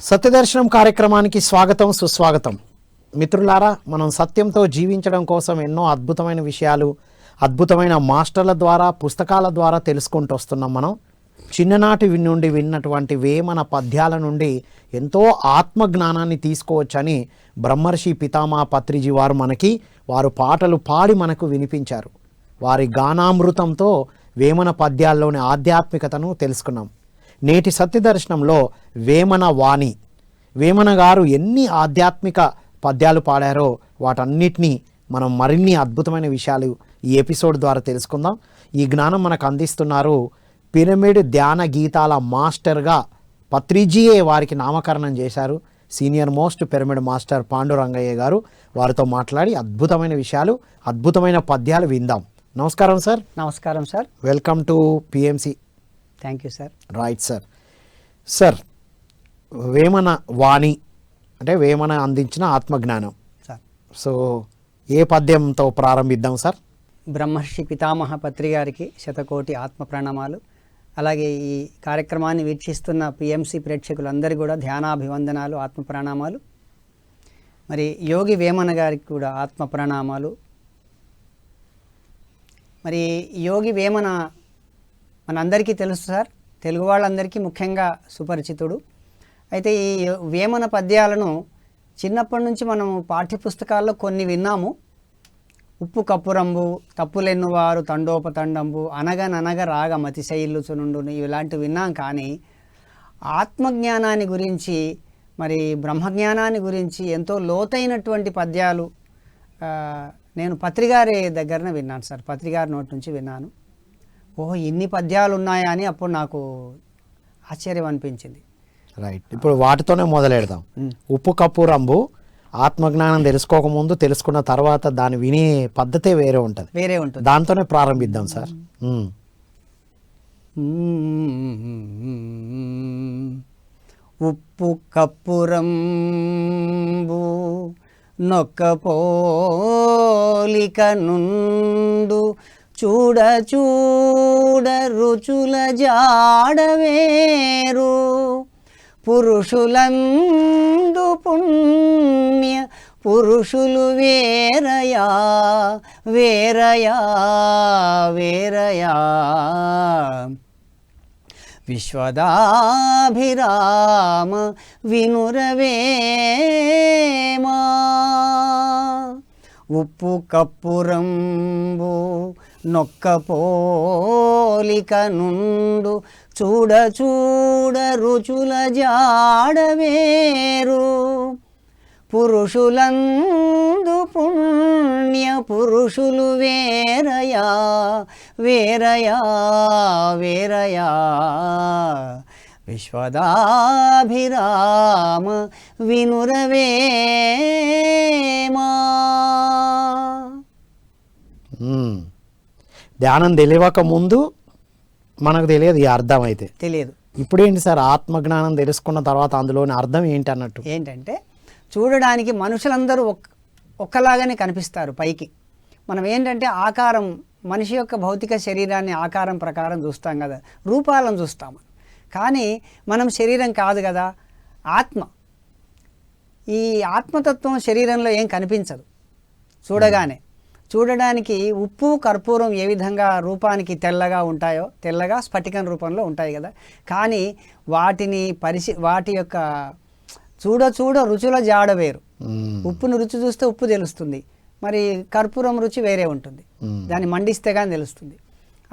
సత్యదర్శనం కార్యక్రమానికి స్వాగతం సుస్వాగతం. మిత్రులారా, మనం సత్యంతో జీవించడం కోసం ఎన్నో అద్భుతమైన విషయాలు అద్భుతమైన మాస్టర్ల ద్వారా పుస్తకాల ద్వారా తెలుసుకుంటూ వస్తున్నాం. మనం చిన్ననాటి నుండి విన్నటువంటి వేమన పద్యాల నుండి ఎంతో ఆత్మజ్ఞానాన్ని తీసుకోవచ్చని బ్రహ్మర్షి పితామహ పత్రిజీ వారు వారు పాటలు పాడి మనకు వినిపించారు. వారి గానామృతంతో వేమన పద్యాల్లోని ఆధ్యాత్మికతను తెలుసుకున్నాం. నేటి సత్యదర్శనంలో వేమన వాణి, వేమన గారు ఎన్ని ఆధ్యాత్మిక పద్యాలు పాడారో వాటన్నిటినీ మనం మరిన్ని అద్భుతమైన విషయాలు ఈ ఎపిసోడ్ ద్వారా తెలుసుకుందాం. ఈ జ్ఞానం మనకు అందిస్తున్నారు పిరమిడ్ ధ్యాన గీతాల మాస్టర్గా పత్రిజీయే వారికి నామకరణం చేశారు. Senior most pyramid master Pandurangaiah గారు. వారితో మాట్లాడి అద్భుతమైన విషయాలు అద్భుతమైన పద్యాలు విందాం. నమస్కారం సార్. నమస్కారం sir. Welcome to PMC. Thank you sir. Right sir. Sir, Vemana Vani అంటే వేమన అందించిన ఆత్మజ్ఞానం సార్. సో ఏ పద్యంతో ప్రారంభిద్దాం సార్? బ్రహ్మర్షి పితామహ పత్రి గారికి శతకోటి ఆత్మ ప్రణామాలు. అలాగే ఈ కార్యక్రమాన్ని వీక్షిస్తున్న పిఎంసి ప్రేక్షకులందరికీ కూడా ధ్యానాభివందనాలు, ఆత్మ ప్రణామాలు. మరి యోగి వేమన గారికి కూడా ఆత్మ ప్రణామాలు. మరి యోగి వేమన మనందరికీ తెలుసు సార్, తెలుగు వాళ్ళందరికీ ముఖ్యంగా సుపరిచితుడు. అయితే ఈ వేమన పద్యాలను చిన్నప్పటి నుంచి మనం పాఠ్యపుస్తకాల్లో కొన్ని విన్నాము. ఉప్పు కప్పురంబు, తప్పులెన్నువారు తండోపతండంబు, అనగననగ రాగ మతిశైల్లుచునుండు, ఇలాంటివి విన్నాం. కానీ ఆత్మజ్ఞానాన్ని గురించి, మరి బ్రహ్మజ్ఞానాన్ని గురించి ఎంతో లోతైనటువంటి పద్యాలు నేను పత్రిగారి దగ్గరనే విన్నాను సార్. పత్రిగారి నోటి నుంచి విన్నాను. ఓహో, ఇన్ని పద్యాలు ఉన్నాయా అని అప్పుడు నాకు ఆశ్చర్యం అనిపించింది. రైట్, ఇప్పుడు వాటితోనే మొదలెడదాం. ఉప్పు కప్పు రంబు ఆత్మజ్ఞానం తెలుసుకోకముందు, తెలుసుకున్న తర్వాత దాన్ని వినే పద్ధతే వేరే ఉంటుంది. దాంతోనే ప్రారంభిద్దాం సార్. ఉప్పు కప్పురంబు నొక్కపోలిక నుండు, చూడ చూడ రుచుల జాడవేరు, పురుషులందు పుణ్య పురుషులు వేరయా వేరయా వేరయా, విశ్వదాభిరామ వినురవేమా. ఉప్పు కప్పురంబు నొక్కపోలిక నుండు, చూడ చూడ రుచుల జాడవేరు, పురుషులందు పుణ్య పురుషులు వేరయా వేరయా వేరయా, విశ్వదాభిరామ వినురవేమా. ధ్యానం తెలియక ముందు మనకు తెలియదు, ఈ అర్థం అయితే తెలియదు. ఇప్పుడేంటి సార్, ఆత్మజ్ఞానం తెలుసుకున్న తర్వాత అందులోని అర్థం ఏంటి అన్నట్టు? ఏంటంటే, చూడడానికి మనుషులందరూ ఒక్కలాగానే కనిపిస్తారు పైకి. మనం ఏంటంటే ఆకారం, మనిషి యొక్క భౌతిక శరీరాన్ని ఆకారం ప్రకారం చూస్తాం కదా, రూపాలను చూస్తాము. కానీ మనం శరీరం కాదు కదా, ఆత్మ. ఈ ఆత్మతత్వం శరీరంలో ఏం కనిపించదు చూడగానే. చూడడానికి ఉప్పు కర్పూరం ఏ విధంగా రూపానికి తెల్లగా ఉంటాయో, తెల్లగా స్ఫటికం రూపంలో ఉంటాయి కదా, కానీ వాటి యొక్క చూడ చూడ రుచుల జాడ వేరు. ఉప్పును రుచి చూస్తే ఉప్పు తెలుస్తుంది, మరి కర్పూరం రుచి వేరే ఉంటుంది, దాన్ని మండిస్తే కానీ తెలుస్తుంది.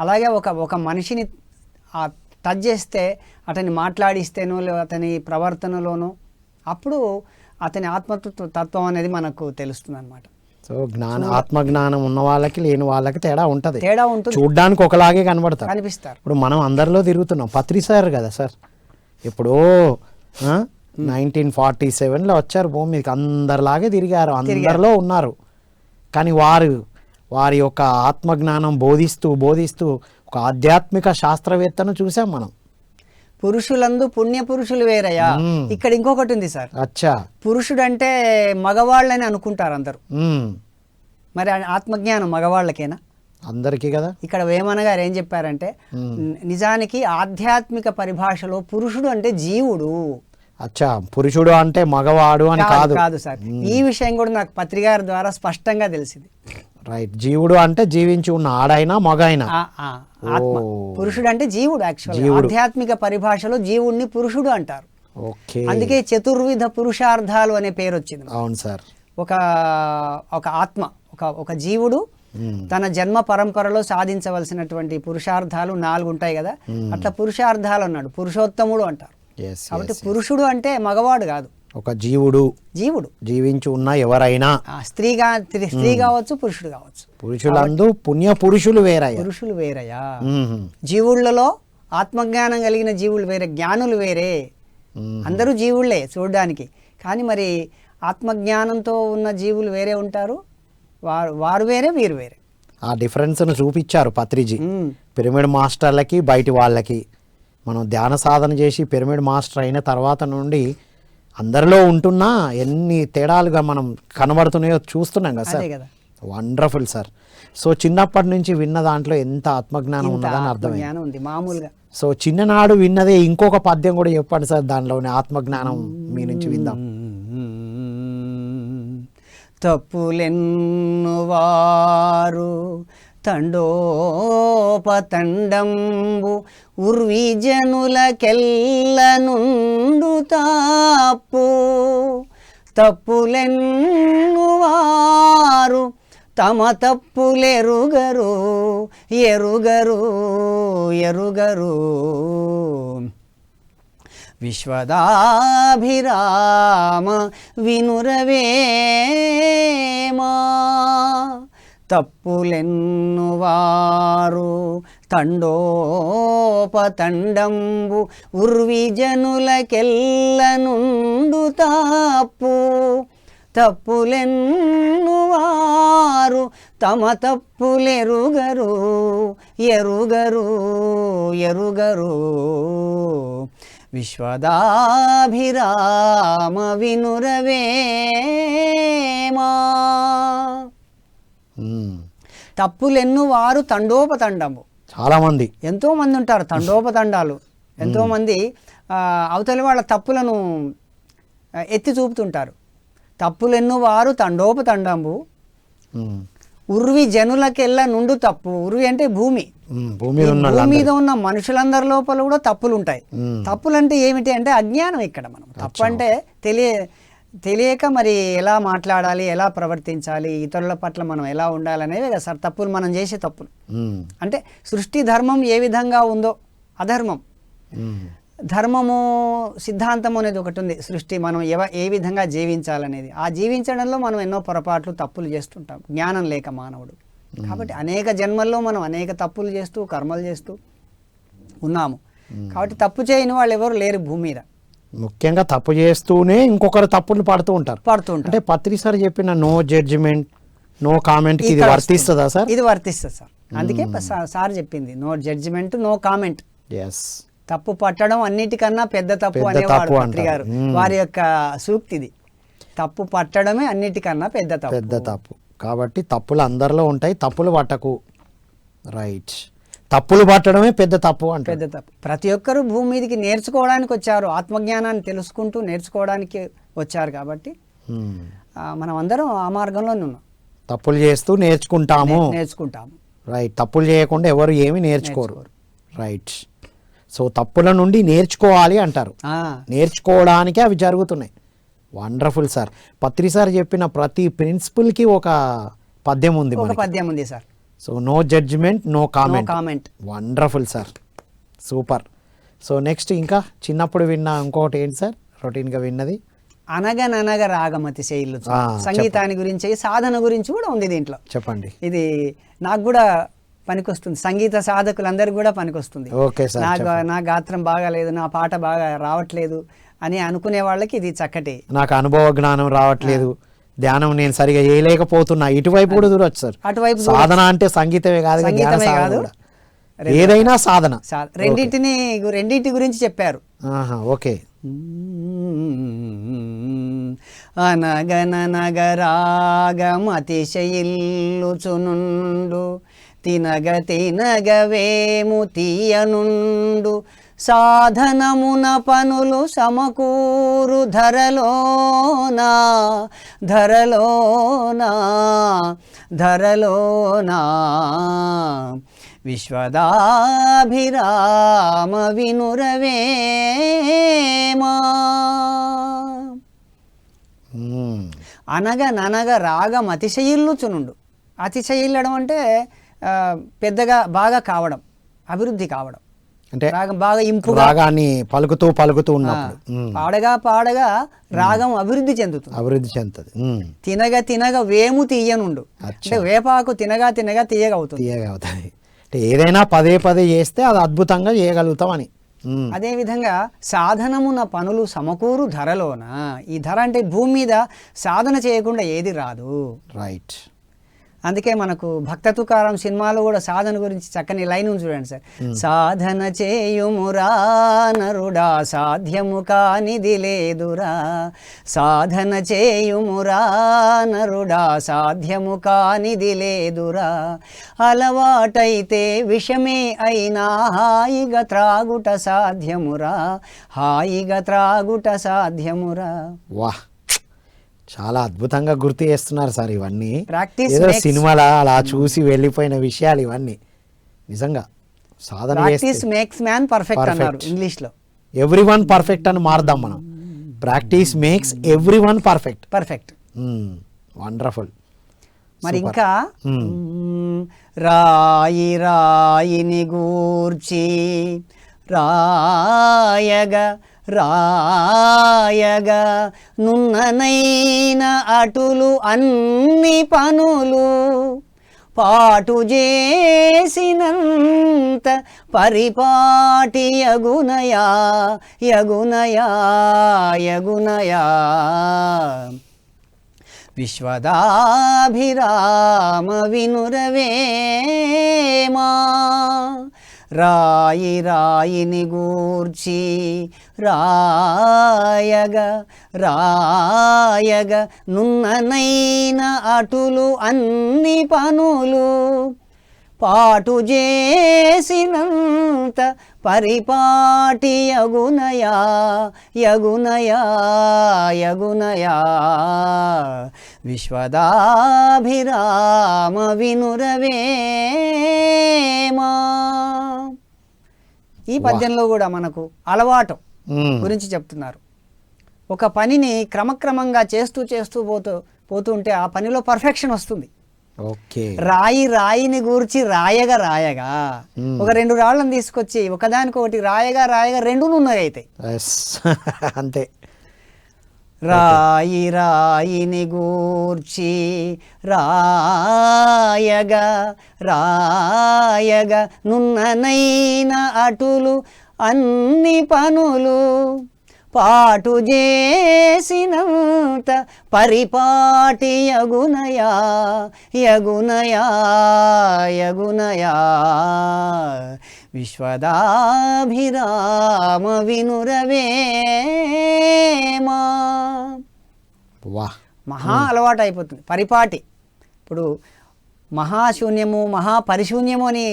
అలాగే ఒక మనిషిని టచ్ చేస్తే, అతన్ని మాట్లాడిస్తేనో అతని ప్రవర్తనలోనో అప్పుడు అతని ఆత్మతత్వం అనేది మనకు తెలుస్తుంది అన్నమాట. సో ఆత్మజ్ఞానం ఉన్న వాళ్ళకి లేని వాళ్ళకి తేడా ఉంటుంది. చూడ్డానికి ఒకలాగే కనిపిస్తారు. ఇప్పుడు మనం అందరిలో తిరుగుతున్నాం. పత్రి సార్ కదా సార్, ఇప్పుడు 1947లో వచ్చారు భూమి మీదకి, అందరిలాగే తిరిగారు, అందరిలో ఉన్నారు. కానీ వారి యొక్క ఆత్మజ్ఞానం బోధిస్తూ ఒక ఆధ్యాత్మిక శాస్త్రవేత్తను చూసాం మనం. పురుషులందు పుణ్య పురుషులు వేరయ్యా. ఇక్కడ ఇంకొకటి ఉంది సార్. అచ్చా, పురుషుడు అంటే మగవాళ్ళని అనుకుంటారు అందరూ. మరి ఆత్మజ్ఞానం మగవాళ్ళకేనా? అందరికీ కదా. ఇక్కడ వేమన గారు ఏం చెప్పారంటే, నిజానికి ఆధ్యాత్మిక పరిభాషలో పురుషుడు అంటే జీవుడు. అచ్చా, పురుషుడు అంటే మగవాడు అని కాదు. కాదు సార్. ఈ విషయం కూడా నాకు పత్రిక ద్వారా స్పష్టంగా తెలిసింది. రైట్. జీవుడు అంటే జీవించి ఉన్న ఆడైనా మగైనా. ఆత్మ. పురుషుడు అంటే జీవుడు. యాక్చువల్ ఆధ్యాత్మిక పరిభాషలో జీవుడిని పురుషుడు అంటారు. ఓకే. అందుకే చతుర్విధ పురుషార్థాలు అనే పేరు వచ్చింది. అవును సార్. ఒక ఆత్మ, ఒక జీవుడు తన జన్మ పరంపరలో సాధించవలసినటువంటి పురుషార్థాలు 4 ఉంటాయి కదా, అట్లా పురుషార్థాలు అన్నాడు. పురుషోత్తముడు అంటారు. కాబట్టి పురుషుడు అంటే మగవాడు కాదు, ఒక జీవుడు. జీవించి ఉన్న ఎవరైనా, స్త్రీ కావచ్చు, పురుషుడు కావచ్చు. పురుషులందు పుణ్య పురుషులు వేరయ్యా. జీవుళ్లలో ఆత్మజ్ఞానం కలిగిన జీవులు వేరే, జ్ఞానులు వేరే. అందరూ జీవుళ్లే చూడడానికి, కానీ మరి ఆత్మజ్ఞానంతో ఉన్న జీవులు వేరే ఉంటారు. వారు వేరే, వీరు వేరే. ఆ డిఫరెన్స్ను చూపించారు పత్రిజీ పిరమిడ్ మాస్టర్లకి, బయటి వాళ్ళకి. మనం ధ్యాన సాధన చేసి పిరమిడ్ మాస్టర్ అయిన తర్వాత నుండి అందరిలో ఉంటున్నా ఎన్ని తేడాలుగా మనం కనబడుతున్నాయో చూస్తున్నాం కదా సార్. Wonderful sir. సో చిన్నప్పటి నుంచి విన్న దాంట్లో ఎంత ఆత్మజ్ఞానం ఉన్నదని అర్థమైంది మామూలుగా. సో చిన్ననాడు విన్నదే ఇంకొక పద్యం కూడా చెప్పండి సార్, దానిలోని ఆత్మజ్ఞానం మీ నుంచి విందాం. తప్పులెన్నువారు తండోపతండంబు ఉర్విజనులకెల్ల నుండు తాపు. తప్పులెన్నువారు తమ తప్పులెరుగరు విశ్వదాభిరామ వినురవేమా. తప్పులెన్నువారు తండోపతండంబు ఉర్విజనులకెల్ల నుండు తాపు. తప్పులెన్నువారు తమ తప్పులెరుగరు విశ్వదాభిరామ వినురవేమా. తప్పులెన్నువారు తండోపతండము. చాలా మంది, ఎంతో మంది ఉంటారు తండోపతండాలు. ఎంతో మంది అవతలి వాళ్ళ తప్పులను ఎత్తి చూపుతుంటారు. తప్పులెన్నువారు తండోపతండంబు ఉర్వి జనులకెల్ల నుండు తప్పు. ఉర్వి అంటే భూమి మీద ఉన్న మనుషులందరి లోపల కూడా తప్పులు ఉంటాయి. తప్పులు అంటే ఏమిటి అంటే అజ్ఞానం. ఇక్కడ మనం తప్పు అంటే తెలియక మరి ఎలా మాట్లాడాలి, ఎలా ప్రవర్తించాలి, ఇతరుల పట్ల మనం ఎలా ఉండాలనేవి కదా సార్ తప్పులు. మనం చేసే తప్పులు అంటే సృష్టి ధర్మం ఏ విధంగా ఉందో అధర్మం, ధర్మము సిద్ధాంతం అనేది ఒకటి ఉంది. సృష్టి మనం ఏ విధంగా జీవించాలనేది, ఆ జీవించడంలో మనం ఎన్నో పొరపాట్లు తప్పులు చేస్తుంటాం జ్ఞానం లేక మానవుడు. కాబట్టి అనేక జన్మల్లో మనం అనేక తప్పులు చేస్తూ కర్మలు చేస్తూ ఉన్నాము. కాబట్టి తప్పు చేయని వాళ్ళు ఎవరు లేరు భూమి మీద. ముఖ్యంగా తప్పు చేస్తూనే ఇంకొకరు తప్పులు పడుతూ ఉంటారు. అంటే పత్రి సార్ చెప్పిన నో జడ్జిమెంట్ నో కామెంట్ ఇది వర్తిస్తుందా సార్? ఇది వర్తిస్తుంది సార్. అందుకే సార్ చెప్పింది నో జడ్జిమెంట్ నో కామెంట్. తప్పు పట్టడం అన్నిటికన్నా పెద్ద తప్పు అనేవాడు పత్రి గారు. వారి యొక్క సూక్తిది. తప్పు పట్టడమే అన్నిటికన్నా పెద్ద తప్పు. కాబట్టి తప్పులు అందరిలో ఉంటాయి, తప్పులు పట్టకు. రైట్. తప్పులు పట్టడమే పెద్ద తప్పు అంటే పెద్ద తప్పు. ప్రతి ఒక్కరూ భూమి మీదకి నేర్చుకోవడానికి వచ్చారు, ఆత్మజ్ఞానాన్ని తెలుసుకుంటూ నేర్చుకోవడానికి వచ్చారు. కాబట్టి మనం అందరం ఆ మార్గంలోనే ఉన్నాం. తప్పులు చేస్తూ నేర్చుకుంటాము. రైట్. తప్పులు చేయకుండా ఎవరు ఏమి నేర్చుకోరు. రైట్. సో తప్పుల నుండి నేర్చుకోవాలి అంటారు. నేర్చుకోవడానికే అవి జరుగుతున్నాయి. Wonderful sir. పత్రి సార్ చెప్పిన ప్రతి ప్రిన్సిపల్కి ఒక పద్యం ఉంది sir. So no judgement no comment. Wonderful sir, super. So next ఇంకా చిన్నప్పుడు విన్న ఇంకొకటి ఏంటి సార్ రొటీన్గా విన్నది? అనగననగ రాగమతి శైలు. సంగీతాన్ని గురించి, సాధన గురించి కూడా ఉంది దీంట్లో. చెప్పండి. ఇది నాకు కూడా పనికొస్తుంది, సంగీత సాధకులందరికీ కూడా పనికొస్తుంది. నా గాత్రం బాగాలేదు, నా పాట బాగా రావట్లేదు అని అనుకునే వాళ్ళకి ఇది చక్కటి. నాకు అనుభవ జ్ఞానం రావట్లేదు, ధ్యానం నేను సరిగా చేయలేకపోతున్నా, ఇటువైపు కూడా చూడొచ్చు సార్. అటువైపు సాధన అంటే సంగీతమే కాదు, ఏదైనా సాధన. రెండింటి గురించి చెప్పారు. ఓకే. అనగననగరాగమతిశయిల్లుచునుండు తినగవేము తీయనుండు సాధనమున పనులు సమకూరు ధరలోనా ధరలోనా ధరలోనా విశ్వదాభిరామ వినురవేమా. అనగననగ రాగం అతిశయిల్లుచునుండు. అతిశయిల్లడం అంటే పెద్దగా బాగా కావడం, అభివృద్ధి కావడం, అంటే రాగం బాగా ఇంపుగా రాగాన్ని పలుకుతూ ఉన్నప్పుడు పాడగా పాడగా రాగం అభివృద్ధి చెందుతుంది. అభివృద్ధి చెందుతుంది. తినగ తినగ వేము తీయనుండు. అంటే వేపాకు తినగా తినగా తీయగా అవుతుంది. తీయగా అవుతుంది. అంటే ఏదైనా పదే పదే చేస్తే అది అద్భుతంగా చేయగలుగుతామని. అదేవిధంగా సాధనమున పనులు సమకూరు ధరలోన. ఈ ధర అంటే భూమి మీద సాధన చేయకుండా ఏది రాదు. రైట్. అందుకే మనకు భక్త తుకారాం సినిమాలో కూడా సాధన గురించి చక్కని లైన్ ఉంది చూడండి సార్. సాధన చేయుమురా నరుడా సాధ్యము కానిది లేదురా, సాధన చేయుమురా నరుడా సాధ్యము కానిది లేదురా, అలవాటైతే విషమే అయినా హాయిగా త్రాగుట సాధ్యమురా, హాయిగా త్రాగుట సాధ్యమురా. వాహ్, చాలా అద్భుతంగా గుర్తు చేస్తున్నారు సార్. ఇవన్నీ ప్రాక్టీస్ సినిమాలా అలా చూసి వెళ్ళిపోయిన విషయాలు ఇవన్నీ. నిజంగా సాధన ప్రాక్టీస్ మేక్స్ మ్యాన్ పర్ఫెక్ట్ అన్నారు ఇంగ్లీష్ లో. ఎవ్రీవన్ పర్ఫెక్ట్ అని మారుదాం మనం. Practice makes everyone perfect. Perfect. Wonderful. మరి ఇంకా రాయి రాయిని గూర్చి రాయగా రాయగా నున్ననైన అటులు అన్ని పనులు పాటు చేసినంత పరిపాటి యగునయా యగునయా యగునయా. విశ్వదాభిరామ వినురవేమా. రాయి రాయిని గూర్చి రాయగా రాయగా నున్ననైన అటులు అన్ని పనులు పాటు చేసినంత పరిపాటి యగునయా యగునయా యగునయా. విశ్వదాభిరామ వినురవేమా. ఈ పద్యంలో కూడా మనకు అలవాటు గురించి చెప్తున్నారు. ఒక పనిని క్రమక్రమంగా చేస్తూ చేస్తూ పోతుంటే ఆ పనిలో పర్ఫెక్షన్ వస్తుంది. రాయి రాయిని గూర్చి రాయగా రాయగా ఒక రెండు రాళ్ళని తీసుకొచ్చి ఒకదానికొకటి రాయగా రాయగా రెండు నున్నగా అవుతాయి. అంతే. రాయి రాయిని గూర్చి రాయగా రాయగా నున్ననైన అటులు అన్ని పనులు పాటు చేసినంత పరిపాటి యగునయా యగునయా యగునయా. విశ్వదాభిరామ వినురవేమా. మహా అలవాటు అయిపోతుంది పరిపాటి. ఇప్పుడు మహాశూన్యము మహాపరిశూన్యము అని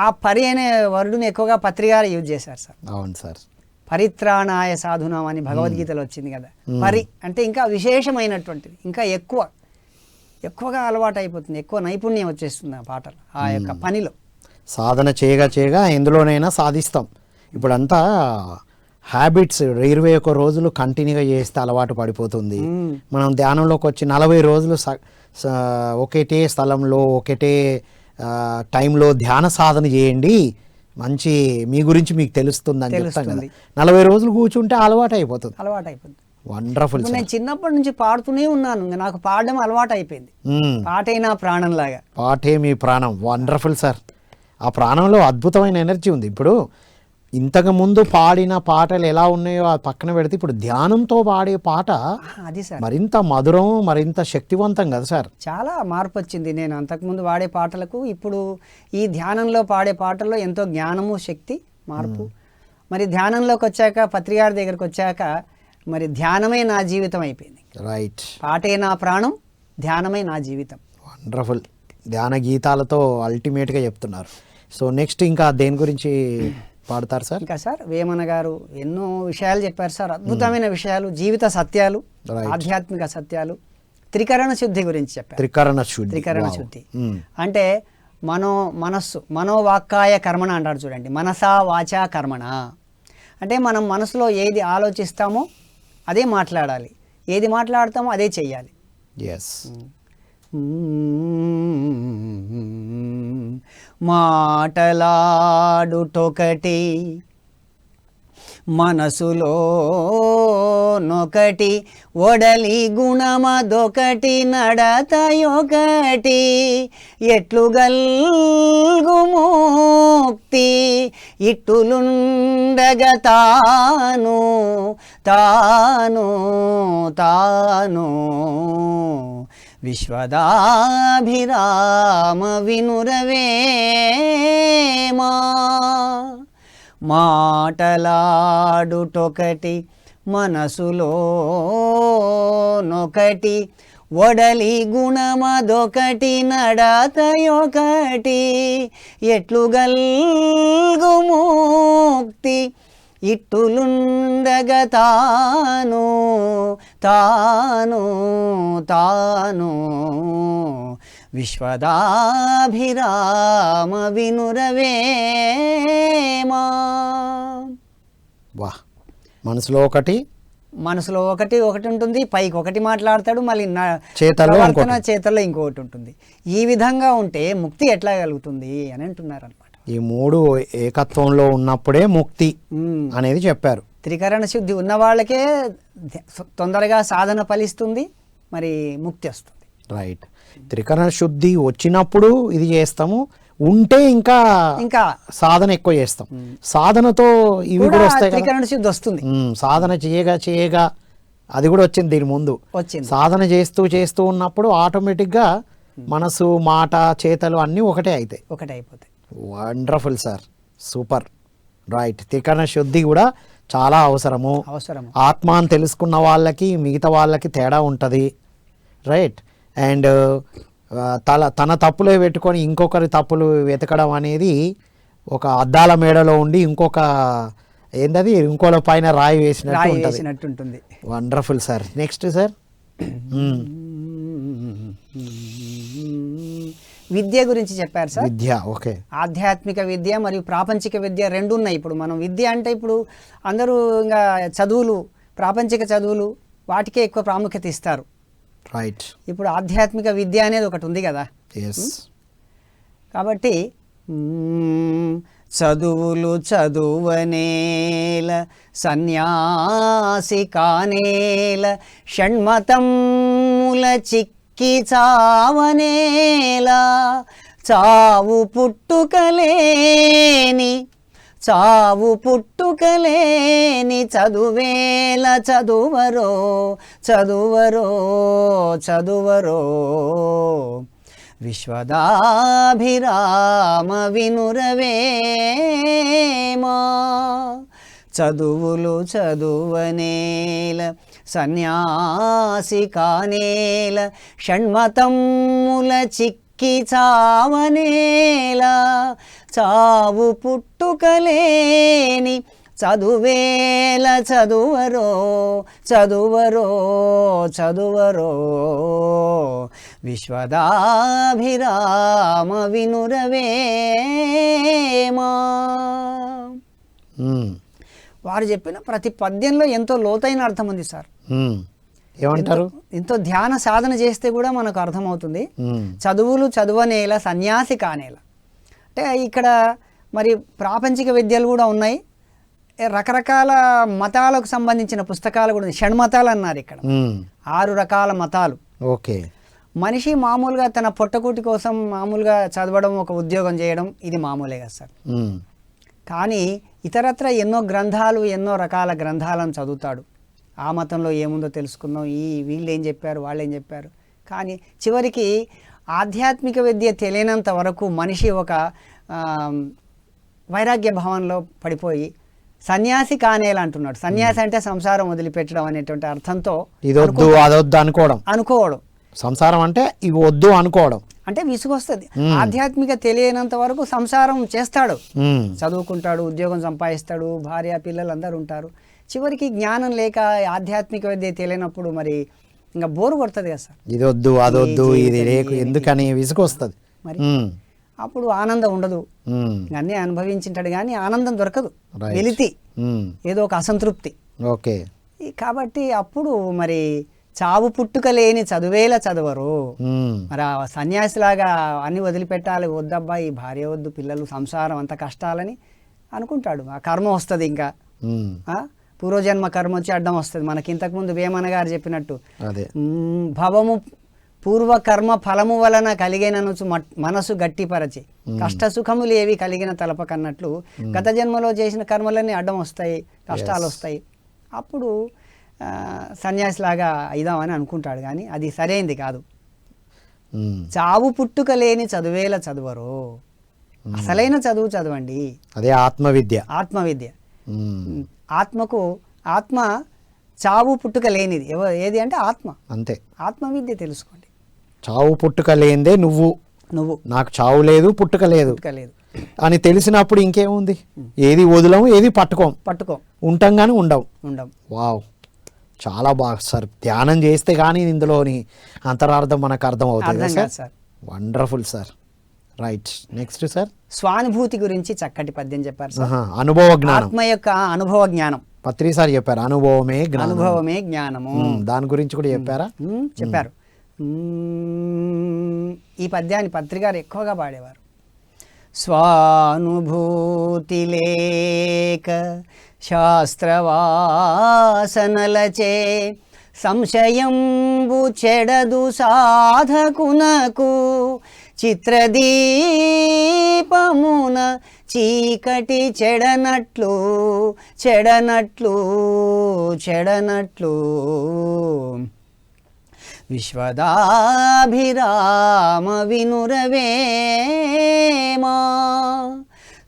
ఆ పరి అనే వర్డుని ఎక్కువగా పత్రికాలు యూజ్ చేశారు సార్. అవును సార్. పరిత్రాణాయ సాధునాం అని భగవద్గీతలో వచ్చింది కదా. పరి అంటే ఇంకా విశేషమైనటువంటిది, ఇంకా ఎక్కువగా అలవాటు అయిపోతుంది, ఎక్కువ నైపుణ్యం వచ్చేస్తుంది ఆ పాటలు, ఆ యొక్క పనిలో. సాధన చేయగా చేయగా ఎందులోనైనా సాధిస్తాం. ఇప్పుడంతా హ్యాబిట్స్ 21 రోజులు కంటిన్యూగా చేస్తే అలవాటు పడిపోతుంది. మనం ధ్యానంలోకి వచ్చి 40 రోజులు ఒకటే స్థలంలో ఒకటే టైంలో ధ్యాన సాధన చేయండి, మంచి మీ గురించి మీకు తెలుస్తుంది అని చెప్తాం కదా. 40 రోజులు కూర్చుంటే అలవాటు అయిపోతుంది. వండర్ఫుల్. నేను చిన్నప్పటి నుంచి పాడుతూనే ఉన్నాను, నాకు పాడడం అలవాటు అయిపోయింది. పాటే నా ప్రాణం లాగా. పాటే మీ ప్రాణం. Wonderful sir. ఆ ప్రాణంలో అద్భుతమైన ఎనర్జీ ఉంది. ఇప్పుడు ఇంతకు ముందు పాడిన పాటలు ఎలా ఉన్నాయో ఆ పక్కన పెడితే ఇప్పుడు ధ్యానంతో పాడే పాట అది సార్ మరింత మధురం, మరింత శక్తివంతం కదా సార్. చాలా మార్పు వచ్చింది. నేను అంతకుముందు పాడే పాటలకు ఇప్పుడు ఈ ధ్యానంలో పాడే పాటల్లో ఎంతో జ్ఞానము, శక్తి, మార్పు. మరి ధ్యానంలోకి వచ్చాక, పత్రికారి దగ్గరకు వచ్చాక మరి ధ్యానమే నా జీవితం అయిపోయింది. రైట్. పాటే నా ప్రాణం, ధ్యానమే నా జీవితం. వండర్ఫుల్. ధ్యాన గీతాలతో అల్టిమేట్గా చెప్తున్నారు. సో నెక్స్ట్ ఇంకా దేని గురించి పాడతారు సార్? ఇంకా సార్ వేమన గారు ఎన్నో విషయాలు చెప్పారు సార్, అద్భుతమైన విషయాలు, జీవిత సత్యాలు, ఆధ్యాత్మిక సత్యాలు. త్రికరణ శుద్ధి గురించి చెప్పారు. త్రికరణ శుద్ధి. త్రికరణ శుద్ధి అంటే మనస్సు మనోవాక్కాయ కర్మణ అంటారు చూడండి. మనసా వాచా కర్మణ అంటే మనం మనసులో ఏది ఆలోచిస్తామో అదే మాట్లాడాలి, ఏది మాట్లాడతామో అదే చెయ్యాలి. ఎస్. మాటలాడుటొకటి మనసులో నొకటి, ఒడలి గుణమదొకటి, నడతయొకటి, ఎట్లు గల్గు ముక్తి, ఇట్టులుండగ తాను తాను తాను విశ్వదాభిరామ వినురవేమా. మాటలాడుటొకటి మనసులో నొకటి, ఒడలి గుణమదొకటి, నడతయొకటి, ఎట్లు గల్గు ముక్తి, ఇట్టులుండగ తాను తాను తాను విశ్వదాభిరామ వినురవేమా. వా, మనసులో ఒకటి ఒకటి ఉంటుంది, పైకి ఒకటి మాట్లాడతాడు, మళ్ళీ చేతల్లో ఇంకొకటి ఉంటుంది. ఈ విధంగా ఉంటే ముక్తి ఎట్లా కలుగుతుంది అని అంటున్నారు అనమాట. ఈ మూడు ఏకత్వంలో ఉన్నప్పుడే ముక్తి అనేది చెప్పారు. త్రికరణ శుద్ధి ఉన్న వాళ్ళకే తొందరగా సాధన ఫలిస్తుంది, మరి ముక్తి వస్తుంది. రైట్. త్రికరణ శుద్ధి వచ్చినప్పుడు ఇది చేస్తాము, ఉంటే ఇంకా సాధన ఎక్కువ చేస్తాం. సాధనతో ఇవి కూడా వస్తాయి. త్రికరణ శుద్ధి వస్తుంది. సాధన చేయగా అది కూడా వచ్చింది దీని ముందు. సాధన చేస్తూ ఉన్నప్పుడు ఆటోమేటిక్గా మనసు మాట చేతలు అన్నీ ఒకటే అయిపోతాయి. Wonderful sir, super. రైట్. త్రికరణ శుద్ధి కూడా చాలా అవసరము. ఆత్మ అని తెలుసుకున్న వాళ్ళకి మిగతా వాళ్ళకి తేడా ఉంటుంది. రైట్. అండ్ తన తప్పులే పెట్టుకొని ఇంకొకరి తప్పులు వెతకడం అనేది ఒక అద్దాల మేడలో ఉండి ఇంకోల పైన రాయి వేసినట్టు ఉంటుంది. Wonderful sir. నెక్స్ట్ సార్, విద్య గురించి చెప్పారు సార్. విద్య, ఓకే. ఆధ్యాత్మిక విద్య మరియు ప్రాపంచిక విద్య రెండు ఉన్నాయి. ఇప్పుడు మనం విద్య అంటే ఇప్పుడు అందరూ ఇంకా చదువులు, ప్రాపంచిక చదువులు వాటికే ఎక్కువ ప్రాముఖ్యత ఇస్తారు. రైట్. ఇప్పుడు ఆధ్యాత్మిక విద్య అనేది ఒకటి ఉంది కదా. కాబట్టి చదువులు చదువనేల, సన్యాసి కానేల, షణ్మతముల చిక్కి చావనేల, చావు పుట్టుకలేని చదువేల, చదువరో విశ్వదాభిరామ వినురవేమా. చదువులు చదువనేల, సన్యాసి కానేల, షణ్మతముల చిక్కి చావనేల, చావు పుట్టుకలేని చదువేల, చదువరో విశ్వదాభిరామ వినురవేమా. వారు చెప్పిన ప్రతి పద్యంలో ఎంతో లోతైన అర్థం ఉంది సార్. ఏమంటారు? ఎంతో ధ్యాన సాధన చేస్తే కూడా మనకు అర్థమవుతుంది. చదువులు చదువనేల, సన్యాసి కానేల అంటే ఇక్కడ మరి ప్రాపంచిక విద్యలు కూడా ఉన్నాయి, రకరకాల మతాలకు సంబంధించిన పుస్తకాలు కూడా ఉన్నాయి. షణ్మతాలు అన్నారు ఇక్కడ, 6 రకాల మతాలు. ఓకే. మనిషి మామూలుగా తన పొట్టకూటి కోసం మామూలుగా చదవడం, ఒక ఉద్యోగం చేయడం ఇది మామూలే కదా సార్. కానీ ఇతరత్ర ఎన్నో గ్రంథాలు, ఎన్నో రకాల గ్రంథాలను చదువుతాడు. ఆ మతంలో ఏముందో తెలుసుకుందాం, వీళ్ళు ఏం చెప్పారు, వాళ్ళు ఏం చెప్పారు. కానీ చివరికి ఆధ్యాత్మిక విద్య తెలియనంత వరకు మనిషి ఒక వైరాగ్య భావంలో పడిపోయి సన్యాసి కానేలా అంటున్నాడు. సన్యాసి అంటే సంసారం వదిలిపెట్టడం అనేటువంటి అర్థంతో అనుకోవడం సంసారం అంటే ఇవి వద్దు అనుకోవడం. అంటే విసుగొస్తుంది. ఆధ్యాత్మిక తెలియనంత వరకు సంసారం చేస్తాడు, చదువుకుంటాడు, ఉద్యోగం సంపాదిస్తాడు, భార్య పిల్లలు అందరూ ఉంటారు. చివరికి జ్ఞానం లేక ఆధ్యాత్మిక విద్య తెలియనప్పుడు మరి ఇంకా బోరు కొడుతుంది కదా సార్. ఇది వద్దు అదొద్దు ఇది రేకు ఎందుకని విసుగొస్తుంది. మరి అప్పుడు ఆనందం ఉండదు. అన్నీ అనుభవించింటాడు కానీ ఆనందం దొరకదు, వెలితి ఏదో ఒక అసంతృప్తి. ఓకే. కాబట్టి అప్పుడు మరి చావు పుట్టుక లేని చదువేల చదవరు. మరి ఆ సన్యాసిలాగా అన్ని వదిలిపెట్టాలి, వద్దబ్బా ఈ భార్య వద్దు, పిల్లలు, సంసారం అంత కష్టాలని అనుకుంటాడు. ఆ కర్మ వస్తుంది, ఇంకా పూర్వజన్మ కర్మ వచ్చి అడ్డం వస్తుంది. మనకి ఇంతకుముందు వేమన గారు చెప్పినట్టు భవము పూర్వకర్మ ఫలము వలన కలిగినను మనసు గట్టిపరచి కష్ట సుఖములు ఏవి కలిగిన తలపకన్నట్లు గత జన్మలో చేసిన కర్మలన్నీ అడ్డం వస్తాయి, కష్టాలు వస్తాయి. అప్పుడు సన్యాసిలాగా అయిదామని అనుకుంటాడు కానీ అది సరైంది కాదు. చావు పుట్టుక లేని చదువేల చదువరు, అసలైన చదువు చదవండి. అదే ఆత్మవిద్య. ఆత్మవిద్య. ఆత్మకు ఆత్మ చావు పుట్టుక లేనిది ఏది అంటే ఆత్మ. అంతే. ఆత్మవిద్య తెలుసుకోండి. చావు పుట్టుక లేనిదే నువ్వు నాకు చావు లేదు పుట్టుక లేదు అని తెలిసినప్పుడు ఇంకేముంది, ఏది వదలము ఏది పట్టుకోం ఉంటాం కానీ ఉండవు. వావ్, చాలా బాగా సార్. ధ్యానం చేస్తే కానీ ఇందులోని అంతరార్థం మనకు అర్థం అవుతుంది sir. Wonderful sir. Right, next sir. స్వానుభూతి గురించి చక్కటి పద్యం చెప్పారు సార్. అనుభవ జ్ఞానం, ఆత్మ యొక్క అనుభవ జ్ఞానం పత్రి సార్ చెప్పారు. అనుభవమే జ్ఞానము. దాని గురించి కూడా చెప్పారా? చెప్పారు. ఈ పద్యాన్ని పత్రికారు ఎక్కువగా పాడేవారు. స్వానుభూతి లేక శాస్త్రవాసనలచే సంశయంబు చెడదు సాధకునకు చిత్రదీపమున చీకటి చెడనట్లు విశ్వదాభిరామ వినురవేమా.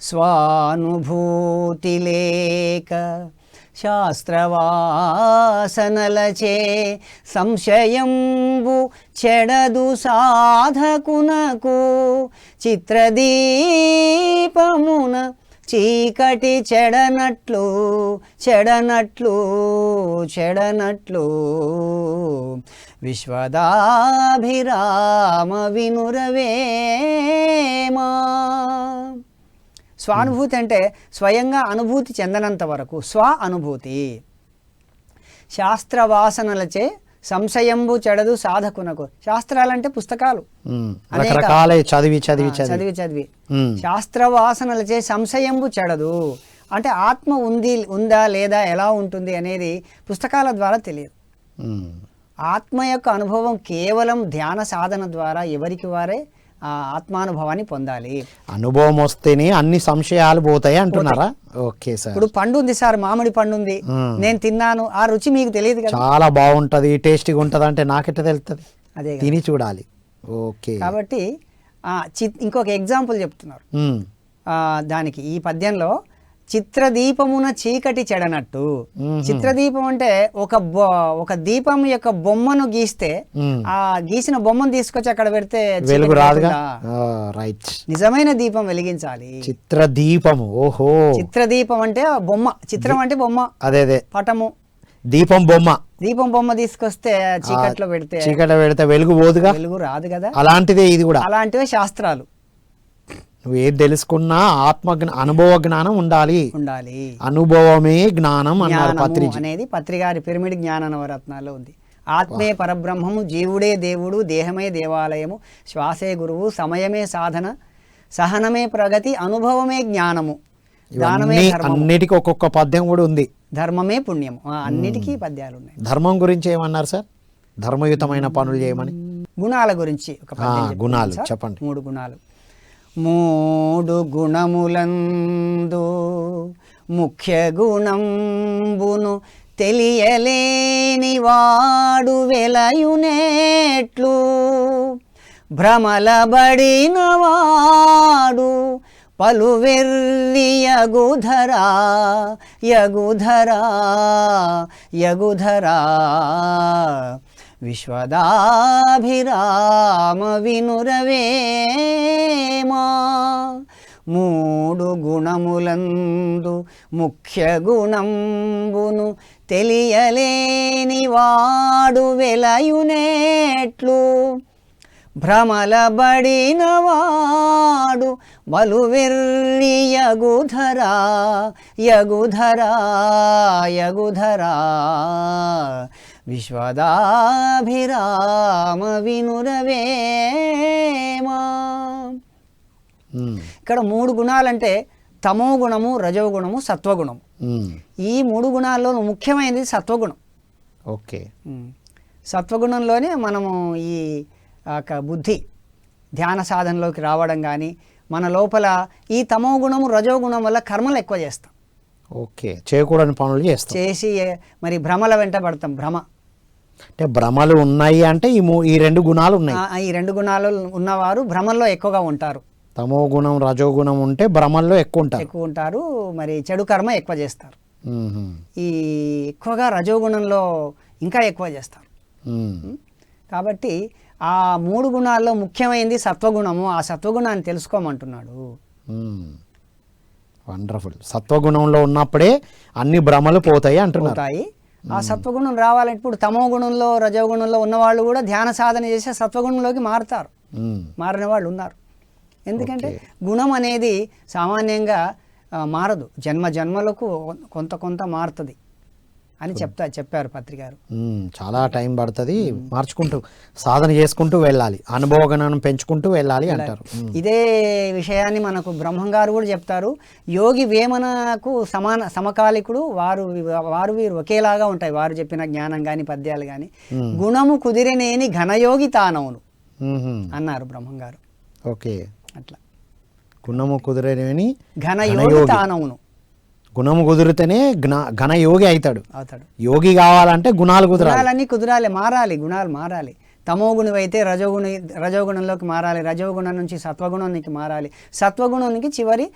స్వానుభూతి లేక శాస్త్రవాసనలచే సంశయంబు చెడదు సాధకునకు చిత్రదీపమున చీకటి చెడనట్లు విశ్వదాభిరామ వినురవేమా. స్వానుభూతి అంటే స్వయంగా అనుభూతి చెందనంత వరకు స్వ అనుభూతి. శాస్త్రవాసనలచే సంశయంబు చెడదు సాధకునకు. శాస్త్రాలంటే పుస్తకాలు చదివి శాస్త్రవాసనలచే సంశయంబు చెడదు అంటే ఆత్మ ఉందా లేదా ఎలా ఉంటుంది అనేది పుస్తకాల ద్వారా తెలియదు. ఆత్మ యొక్క అనుభవం కేవలం ధ్యాన సాధన ద్వారా ఎవరికి వారే ఆ ఆత్మానుభవాన్ని పొందాలి. అనుభవం వస్తేనే అన్ని సంశయాలు పోతాయి అంటున్నారా? Okay sir. ఇప్పుడు పండు ఉంది సార్, మామిడి పండు ఉంది, నేను తిన్నాను, ఆ రుచి మీకు తెలియదు కదా. చాలా బాగుంటది, టేస్టీగా ఉంటది అంటే నాకెట్ట తెలుస్తుంది? అదే తిని చూడాలి. ఓకే. కాబట్టి ఇంకొక ఎగ్జాంపుల్ చెప్తున్నారు దానికి. ఈ పద్యంలో చిత్రదీపమున చీకటి చెడనట్టు. చిత్రదీపం అంటే ఒక దీపం యొక్క బొమ్మను గీస్తే ఆ గీసిన బొమ్మను తీసుకొచ్చి అక్కడ పెడితే వెలుగు రాదుగా. రైట్. నిజమైన దీపం వెలిగించాలి. చిత్రదీపము. ఓహో. చిత్రదీపం అంటే బొమ్మ, చిత్రం అంటే బొమ్మ, అదే పటము. దీపం బొమ్మ తీసుకొస్తే చీకట్లో పెడితే వెలుగు పోదుగా, వెలుగు రాదు కదా. అలాంటిదే ఇది కూడా. అలాంటివే శాస్త్రాలు. నువ్వు ఏది తెలుసుకున్నా అనుభవ జ్ఞానం ఉండాలి. అనుభవమే జ్ఞానం అన్నారు పత్రి అనేది పత్రిగారి పిరమిడ్ జ్ఞాన నవరత్నాల్లో ఉంది. ఆత్మే పరబ్రహ్మము, జీవుడే దేవుడు, దేహమే దేవాలయము, శ్వాసే గురువు, సమయమే సాధన, సహనమే ప్రగతి, అనుభవమే జ్ఞానము, దానమే ధర్మము. అన్నిటికీ ఒక్కొక్క పద్యం కూడా ఉంది. ధర్మమే పుణ్యము. అన్నిటికీ పద్యాలు ఉన్నాయి. ధర్మం గురించి ఏమన్నారు సార్? ధర్మయుతమైన పనులు చేయమని. గుణాల గురించి ఒక గుణాలు చెప్పండి. 3 గుణాలు. 3 గుణములందు ముఖ్య గుణంబును తెలియలేని వాడు వెలయునేట్లు, భ్రమలబడిన వాడు పలువెర్రి యగుధరా విశ్వదాభిరామ వినురవేమా మూడు గుణములందు ముఖ్య గుణంబును తెలియలేని వాడు వెలయునేట్లు భ్రమలబడినవాడు బలువెర్రి యగుధరా యగుధరా యగుధరా విశ్వదాభిరామ వినురవేమా. ఇక్కడ మూడు గుణాలంటే తమో గుణము, రజో గుణము, సత్వగుణము. ఈ మూడు గుణాల్లో ముఖ్యమైనది సత్వగుణం. ఓకే. సత్వగుణంలోనే మనము ఈ బుద్ధి ధ్యాన సాధనలోకి రావడం కానీ, మన లోపల ఈ తమో గుణము రజో గుణం వల్ల కర్మలు ఎక్కువ చేస్తాం. ఓకే, చేయకూడని పనులు చేసి మరి భ్రమల వెంట పడతాం. భ్రమ అంటే భ్రమలు ఉన్నాయి అంటే ఈ రెండు గుణాలు ఉన్నాయి. ఈ రెండు గుణాలు ఉన్నవారు భ్రమల్లో ఎక్కువగా ఉంటారు. తమో గుణం రజో గుణం ఉంటే భ్రమల్లో ఎక్కువ ఉంటారు. మరి చెడు కర్మ ఎక్కువ చేస్తారు. ఈ ఎక్కువగా రజోగుణంలో ఇంకా ఎక్కువ చేస్తారు. కాబట్టి ఆ మూడు గుణాల్లో ముఖ్యమైనది సత్వగుణము. ఆ సత్వగుణాన్ని తెలుసుకోమంటున్నాడు. వండర్ఫుల్. సత్వగుణంలో ఉన్నప్పుడే అన్ని భ్రమలు పోతాయి అంటున్నారు. ఆ సత్వగుణం రావాలంటే ఇప్పుడు తమో గుణంలో రజోగుణంలో ఉన్నవాళ్ళు కూడా ధ్యాన సాధన చేసి సత్వగుణంలోకి మారుతారు. మారిన వాళ్ళు ఉన్నారు. ఎందుకంటే గుణం అనేది సామాన్యంగా మారదు, జన్మ జన్మలకు కొంత కొంత మారుతుంది అని చెప్పారు పత్రికారు. చాలా టైం పడుతుంది, మార్చుకుంటూ సాధన చేసుకుంటూ వెళ్ళాలి, అనుభవజ్ఞానం పెంచుకుంటూ వెళ్ళాలి అంటారు. ఇదే విషయాన్ని మనకు బ్రహ్మంగారు కూడా చెప్తారు. యోగి వేమనకు సమకాలికుడు. వారు వీరు ఒకేలాగా ఉంటాయి. వారు చెప్పిన జ్ఞానం కానీ పద్యాలు కానీ. గుణము కుదిరినేని ఘనయోగి తానవును అన్నారు బ్రహ్మంగారు. ఓకే, అట్లా గుణము కుదిరేని ఘనయోగి తానవును. గుణము కుదిరితేనే ఘనయోగి అవుతాడు. యోగి కావాలంటే గుణాలు కుదరాలి, మారాలి, గుణాలు మారాలి. తమోగుణం అయితే రజోగుణంలోకి మారాలి, రజోగుణం నుంచి సత్వగుణానికి మారాలి, సత్వగుణం నుంచి చివరి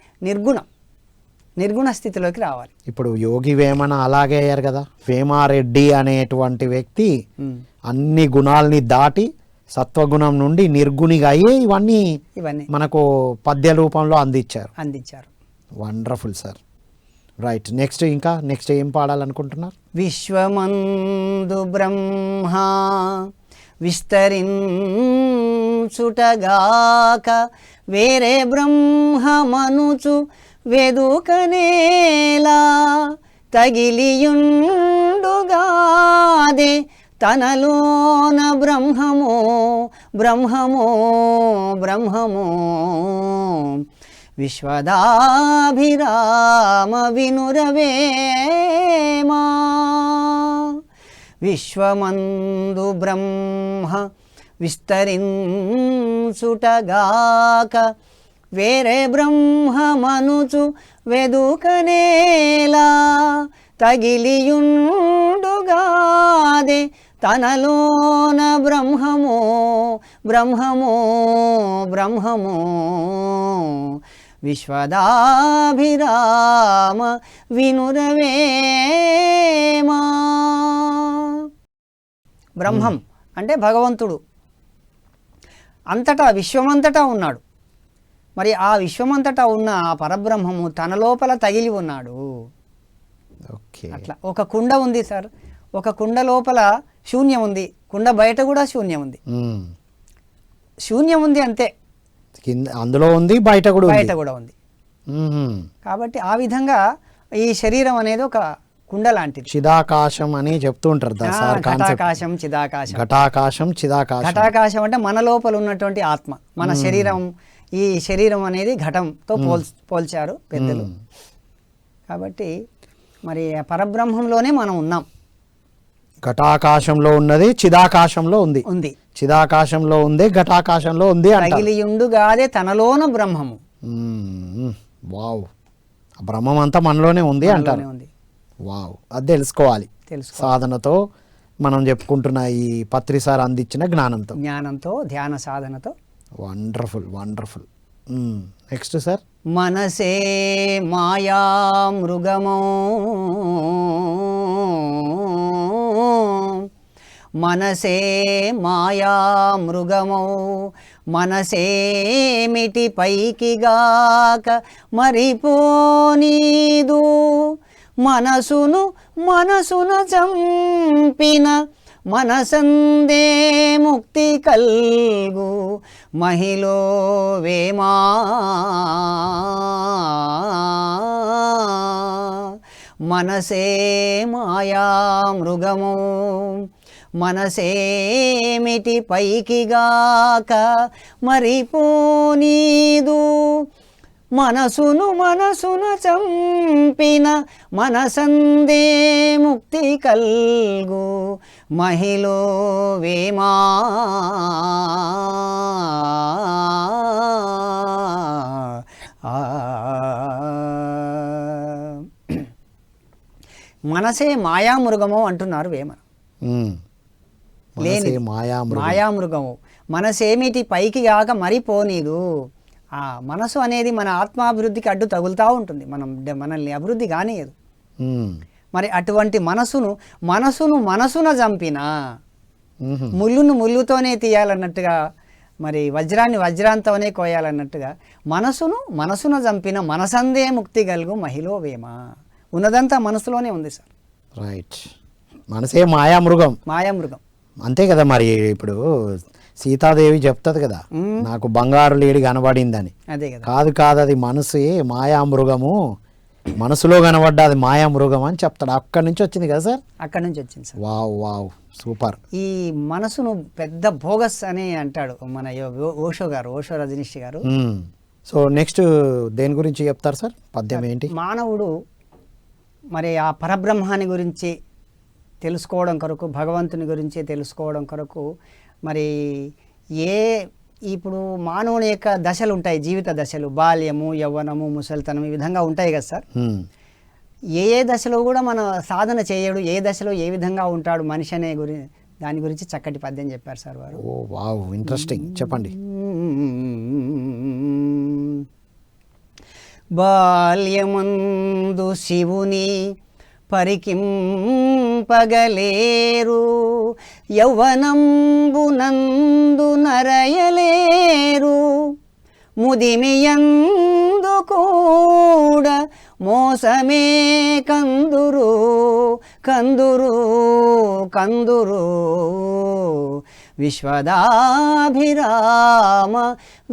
నిర్గుణ స్థితిలోకి రావాలి. ఇప్పుడు యోగి వేమన అలాగే అయ్యారు కదా. వేమారెడ్డి అనేటువంటి వ్యక్తి అన్ని గుణాలని దాటి సత్వగుణం నుండి నిర్గుణిగా అయ్యి ఇవన్నీ మనకు పద్య రూపంలో అందించారు. Wonderful sir. రైట్, నెక్స్ట్ ఏం పాడాలనుకుంటున్నారు? విశ్వమందు బ్రహ్మ విస్తరించుటగాక వేరే బ్రహ్మమనుచు వెదుకనేలా తగిలియుండుగాదే తనలోన బ్రహ్మమో బ్రహ్మమో బ్రహ్మమో విశ్వదాభిరామ వినురవేమా. విశ్వమందు బ్రహ్మ విస్తరించుటగాక వేరే బ్రహ్మమనుచు వెదుకనేలా తగిలియుండుగాదే తనలోన బ్రహ్మమో బ్రహ్మమో బ్రహ్మమో విశ్వదాభిరామ వినురవేమా. బ్రహ్మం అంటే భగవంతుడు అంతటా విశ్వమంతటా ఉన్నాడు. మరి ఆ విశ్వమంతటా ఉన్న ఆ పరబ్రహ్మము తన లోపల తగిలి ఉన్నాడు. అట్లా ఒక కుండ ఉంది సార్, ఒక కుండ లోపల శూన్యం ఉంది, కుండ బయట కూడా శూన్యం ఉంది. శూన్యం ఉంది అంతే, అందులో ఉంది బయట కూడా ఉంది. కాబట్టి ఆ విధంగా ఈ శరీరం అనేది ఒక కుండ లాంటిది. చిదాకాశం అని చెప్తూ ఉంటారు. ఘటాకాశం చిదాకాశం. ఘటాకాశం అంటే మన లోపల ఉన్నటువంటి ఆత్మ. మన శరీరం, ఈ శరీరం అనేది ఘటంతో పోల్చారు పెద్దలు. కాబట్టి మరి పరబ్రహ్మంలోనే మనం ఉన్నాం. ఘటాకాశంలో ఉన్నది చిదాకాశంలో ఉంది, చిదాకాశంలో ఉంది ఘటాకాశంలో ఉంది. తగిలియుండుగాదే తనలోన బ్రహ్మము. వావ్, బ్రహ్మం అంతా మనలోనే ఉంది అంటారు. వావ్, అది తెలుసుకోవాలి సాధనతో. మనం చెప్పుకుంటున్న ఈ పత్రిసార్ అందించిన జ్ఞానంతో ధ్యాన సాధనతో. వండర్ఫుల్. Next sir. మనసే మాయా మృగమో మనసే మాయా మృగమౌ మనసేమిటి పైకిగాక మరిపోనీదు మనసున చంపిన మనసందే ముక్తి కల్గు మహిలో వేమా మనసే మాయా మృగము మనసేమిటి పైకిగాక మరిపోనీదు మనసున చంపిన మనసందే ముక్తి కల్గు మహిలో వేమా మనసే మాయామృగము అంటున్నారు వేమన. లేని మాయామృగము మనసేమిటి పైకి కాక మరిపోనీదు. ఆ మనసు అనేది మన ఆత్మాభివృద్ధికి అడ్డు తగులుతూ ఉంటుంది, మనల్ని అభివృద్ధి కానియదు. మరి అటువంటి మనసున చంపిన ముళ్ళును ముళ్ళుతోనే తీయాలన్నట్టుగా, మరి వజ్రాన్ని వజ్రాంతోనే కోయాలన్నట్టుగా మనసున చంపిన మనసందే ముక్తి కలుగు మహిలో వేమ. ఉన్నదంతా మనసులోనే ఉంది సార్. రైట్. మనసే మాయామృగం. మాయామృగం అంతే కదా. మరి ఇప్పుడు సీతాదేవి చెప్తుంది కదా, నాకు బంగారు లేడి కనబడిందని. అదే కదా. కాదు అది మనసే మాయామృగము, మనసులో కనబడ్డ అది మాయామృగం అని చెప్తాడు. అక్కడి నుంచి వచ్చింది కదా సార్? అక్కడి నుంచి వచ్చింది సార్. Wow super. ఈ మనసును పెద్ద భోగస్ అని అంటాడు మన ఓషో రజనీష్ గారు. సో నెక్స్ట్ దేని గురించి చెప్తారు సార్? పద్యం ఏంటి? మానవుడు మరి ఆ పరబ్రహ్మాన్ని గురించి తెలుసుకోవడం కొరకు, భగవంతుని గురించి తెలుసుకోవడం కొరకు, మరి ఇప్పుడు మానవుని యొక్క దశలు ఉంటాయి, జీవిత దశలు, బాల్యము, యవ్వనము, ముసలితనం, ఈ విధంగా ఉంటాయి కదా సార్. ఏ దశలో కూడా మన సాధన చేయడు, ఏ దశలో ఏ విధంగా ఉంటాడు మనిషి అనే దాని గురించి చక్కటి పద్యం చెప్పారు సార్ వారు. ఓ వావ్, ఇంట్రెస్టింగ్, చెప్పండి. బాల్యమందు శివుని పరికింపగలేరు, యౌవనంబునందు నరయలేరు, ముదిమియందు కూడా మోసమే కందురు విశ్వదాభిరామ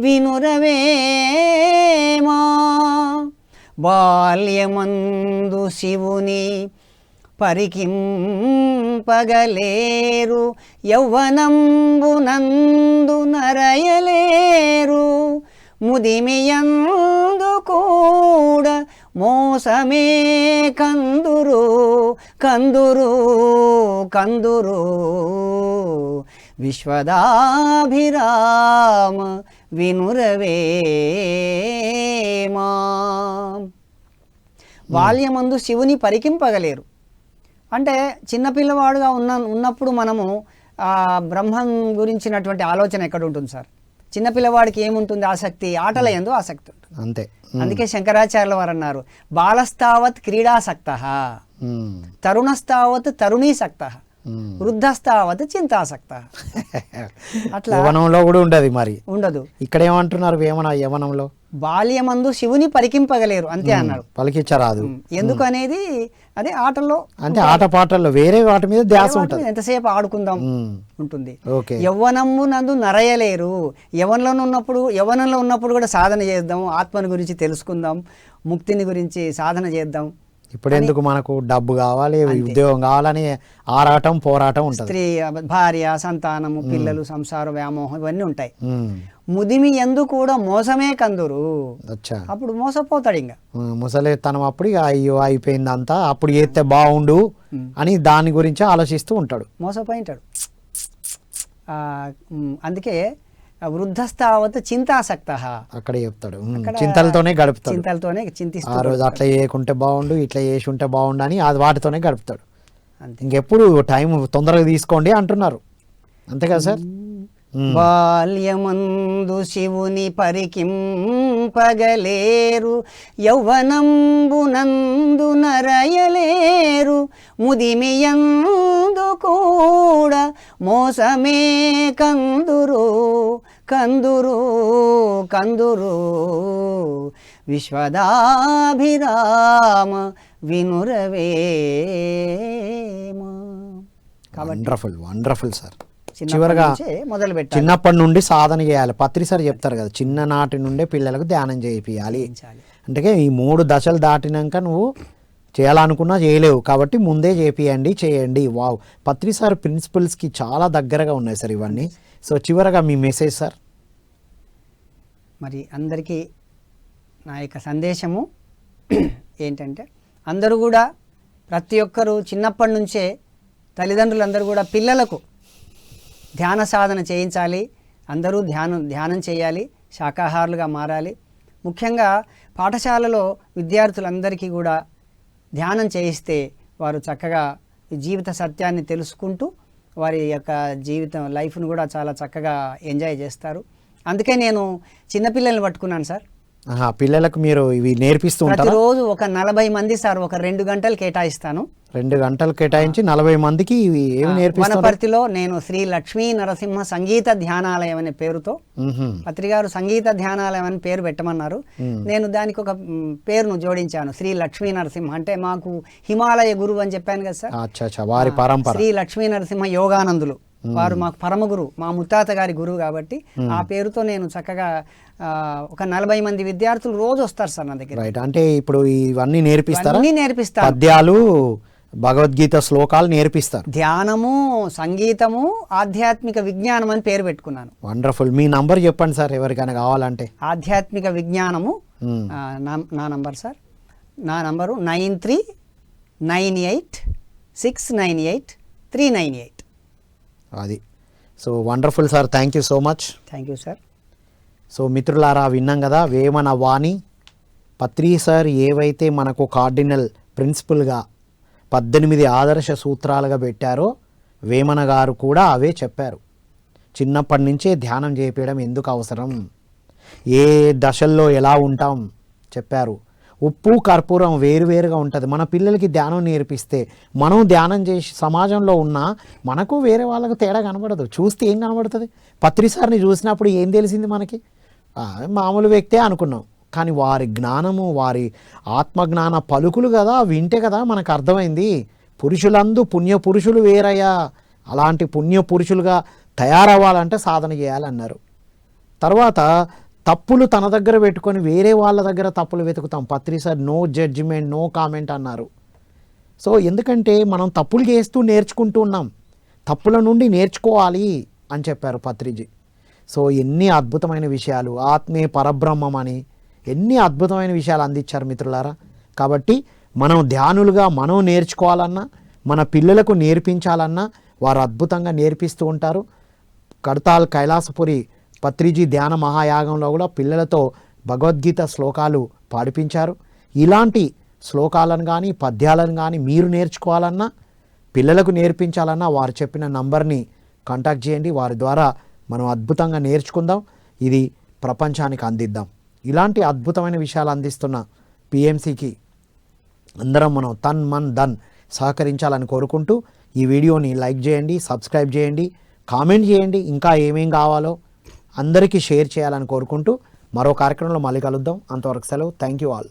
వినురవేమా. బాల్యమందు శివుని పరికింపగలేరు, యౌవనంబునందు నరయలేరు, ముదిమియందు కూడా మోసమే కందురు విశ్వదాభిరామ వినురవేమా. బాల్యమందు శివుని పరికింపగలేరు అంటే చిన్నపిల్లవాడుగా ఉన్నప్పుడు మనము ఆ బ్రహ్మం గురించినటువంటి ఆలోచన ఎక్కడ ఉంటుంది సార్? చిన్నపిల్లవాడికి ఏముంటుంది? ఆసక్తి, ఆటల యందు ఆసక్తి ఉంటుంది. అంతే. అందుకే శంకరాచార్యుల వారు అన్నారు, బాలస్తావత్ క్రీడాసక్తః, తరుణస్తావత్ తరుణీసక్తః, వృద్ధస్తావత్ చింతాసక్తః. అట్లా యవనంలో కూడా ఉండదు, మరి ఉండదు. ఇక్కడ ఏమంటున్నారు యవనంలో? బాల్యమందు శివుని పరికింపగలేరు అంతే అన్నాడు. పలికించరాదు. ఎందుకు అనేది అదే ఆటల్లో, అంటే ఆటపాటల్లో వేరే వాటి మీద ధ్యాస ఉంటుంది. ఎంతసేపు ఆడుకుందాం ఉంటుంది. ఓకే. యవ్వనము నందు నరయలేరు. యవ్వనంలో ఉన్నప్పుడు కూడా సాధన చేద్దాం, ఆత్మని గురించి తెలుసుకుందాం, ముక్తిని గురించి సాధన చేద్దాం. ఇప్పుడు ఎందుకు మనకు డబ్బు కావాలి, ఉద్యోగం కావాలని ఆరాటం పోరాటం ఉంటుంది. స్త్రీ, భార్య, సంతానము, పిల్లలు, సంసారం, వ్యామోహం ఇవన్నీ ఉంటాయి. ముదిమి ఎందు కూడా మోసమే కందురు. అప్పుడు మోసపోతాడు. ఇంకా ముసలితనం అప్పుడు అయ్యో అయిపోయింది అంతా, అప్పుడు చేస్తే బాగుండు అని దాని గురించి ఆలోచిస్తూ ఉంటాడు, మోసపోయింటాడు. అందుకే వృద్ధస్తావత్ చింతాసక్తః అక్కడ చెప్తాడు. చింతలతోనే గడుపుతాడు, చింతలతోనే చింతిస్తాడు. ఆ రోజు అట్లా చేయకుంటే బాగుండు, ఇట్లా చేసి ఉంటే బాగుండు అని వాటితోనే గడుపుతాడు. ఇంకెప్పుడు టైం తొందరగా తీసుకోండి అంటున్నారు. అంతే కదా సార్? బాల్యమందు శివుని పరికింపగలేరు, యౌవనంబునందు నరయలేరు, ముదిమియందు కూడా మోసమే కందురు కందురు కందురు విశ్వదాభిరామ వినురవేమ. కాబట్టి వండర్ఫుల్ సార్. చివరిగా మొదలు పెట్టాలి, చిన్నప్పటి నుండి సాధన చేయాలి. పత్రి సార్ చెప్తారు కదా, చిన్ననాటి నుండే పిల్లలకు ధ్యానం చేయాలి అంటే ఈ 3 దశలు దాటినాక నువ్వు చేయాలనుకున్నా చేయలేవు, కాబట్టి ముందే చేయండి. వావ్, పత్రి సార్ ప్రిన్సిపల్స్కి చాలా దగ్గరగా ఉన్నాయి సార్ ఇవన్నీ. సో చివరగా మీ మెసేజ్ సార్. మరి అందరికీ నా యొక్క సందేశము ఏంటంటే, అందరూ కూడా ప్రతి ఒక్కరూ చిన్నప్పటి నుంచే తల్లిదండ్రులందరూ కూడా పిల్లలకు ధ్యాన సాధన చేయించాలి. అందరూ ధ్యానం చేయాలి, శాకాహారులుగా మారాలి. ముఖ్యంగా పాఠశాలలో విద్యార్థులందరికీ కూడా ధ్యానం చేయిస్తే వారు చక్కగా జీవిత సత్యాన్ని తెలుసుకుంటూ వారి యొక్క లైఫ్ను కూడా చాలా చక్కగా ఎంజాయ్ చేస్తారు. అందుకే నేను చిన్నపిల్లల్ని పట్టుకున్నాను సార్. పిల్లలకు మీరు ఇవి నేర్పిస్తూ ఉంటారు? ప్రతిరోజు ఒక 40 మంది సార్, ఒక 2 గంటలు కేటాయిస్తాను. 2 గంటలు కేటాయించి 40 మందికి ఇవి ఏమి నేర్పిస్తారు? వనపర్తిలో నేను శ్రీ లక్ష్మీ నరసింహ సంగీత ధ్యానాలయం అనే పేరుతో, పత్రిగారు సంగీత ధ్యానాలయం అని పేరు పెట్టమన్నారు. నేను దానికి ఒక పేరును జోడించాను, శ్రీ లక్ష్మీ నరసింహ. అంటే మాకు హిమాలయ గురువు అని చెప్పాను కదా సార్, వారి పరంపర శ్రీ లక్ష్మీ నరసింహ యోగానందులు వారు మాకు పరమ గురువు, మా ముత్తాత గారి గురువు. కాబట్టి ఆ పేరుతో నేను చక్కగా ఒక 40 మంది విద్యార్థులు రోజు వస్తారు సార్ నా దగ్గర. అంటే ఇప్పుడు ఇవన్నీ నేర్పిస్తారు? పద్యాలు, భగవద్గీత శ్లోకాలు నేర్పిస్తారు. ధ్యానము, సంగీతము, ఆధ్యాత్మిక విజ్ఞానం అని పేరు పెట్టుకున్నాను. వండర్ఫుల్. మీ నంబర్ చెప్పండి సార్ ఎవరికైనా కావాలంటే. ఆధ్యాత్మిక విజ్ఞానము నా నంబర్ సార్. నా నంబరు 9398698398. అది. So wonderful sir, thank you so much. Thank you sir. So మిత్రులారా, విన్నాం కదా, వేమన వాణి పత్రి సార్ ఏవైతే మనకు కార్డినల్ ప్రిన్సిపల్గా 18 ఆదర్శ సూత్రాలుగా పెట్టారో వేమన గారు కూడా అవే చెప్పారు. చిన్నప్పటి నుంచే ధ్యానం చేయించడం ఎందుకు అవసరం, ఏ దశల్లో ఎలా ఉంటాం చెప్పారు. ఉప్పు కర్పూరం వేరువేరుగా ఉంటుంది. మన పిల్లలకి ధ్యానం నేర్పిస్తే మనం ధ్యానం చేసి సమాజంలో ఉన్నా మనకు వేరే వాళ్ళకు తేడా కనబడదు. చూస్తే ఏం కనబడుతుంది? పత్రిసారిని చూసినప్పుడు ఏం తెలిసింది మనకి? మామూలు వ్యక్తే అనుకున్నాం, కానీ వారి జ్ఞానము, వారి ఆత్మజ్ఞాన పలుకులు కదా, వింటే కదా మనకు అర్థమైంది. పురుషులందు పుణ్యపురుషులు వేరయ్యా, అలాంటి పుణ్యపురుషులుగా తయారవ్వాలంటే సాధన చేయాలన్నారు. తర్వాత తప్పులు తన దగ్గర పెట్టుకొని వేరే వాళ్ళ దగ్గర తప్పులు వెతుకుతాం. Patri sir no judgement, no comment అన్నారు. సో ఎందుకంటే మనం తప్పులు చేస్తూ నేర్చుకుంటూ ఉన్నాం, తప్పుల నుండి నేర్చుకోవాలి అని చెప్పారు పత్రిజీ. సో ఎన్ని అద్భుతమైన విషయాలు, ఆత్మే పరబ్రహ్మం అని ఎన్ని అద్భుతమైన విషయాలు అందించారు మిత్రులారా. కాబట్టి మనం ధ్యానులుగా మనం నేర్చుకోవాలన్నా, మన పిల్లలకు నేర్పించాలన్నా వారు అద్భుతంగా నేర్పిస్తూ ఉంటారు. కడతాల్ కైలాసపురి పత్రిజీ ధ్యాన మహాయాగంలో కూడా పిల్లలతో భగవద్గీత శ్లోకాలు పాడిపించారు. ఇలాంటి శ్లోకాలను కానీ పద్యాలను కానీ మీరు నేర్చుకోవాలన్నా, పిల్లలకు నేర్పించాలన్నా వారు చెప్పిన నంబర్ని కాంటాక్ట్ చేయండి. వారి ద్వారా మనం అద్భుతంగా నేర్చుకుందాం, ఇది ప్రపంచానికి అందిద్దాం. ఇలాంటి అద్భుతమైన విషయాలు అందిస్తున్న పిఎంసికి అందరం మనం తన్ మన్ ధన్ సహకరించాలని కోరుకుంటూ ఈ వీడియోని లైక్ చేయండి, సబ్స్క్రైబ్ చేయండి, కామెంట్ చేయండి, ఇంకా ఏమేం కావాలో అందరికీ షేర్ చేయాలని కోరుకుంటూ మరో కార్యక్రమంలో మళ్ళీ కలుద్దాం. అంతవరకు సెలవు. Thank you all.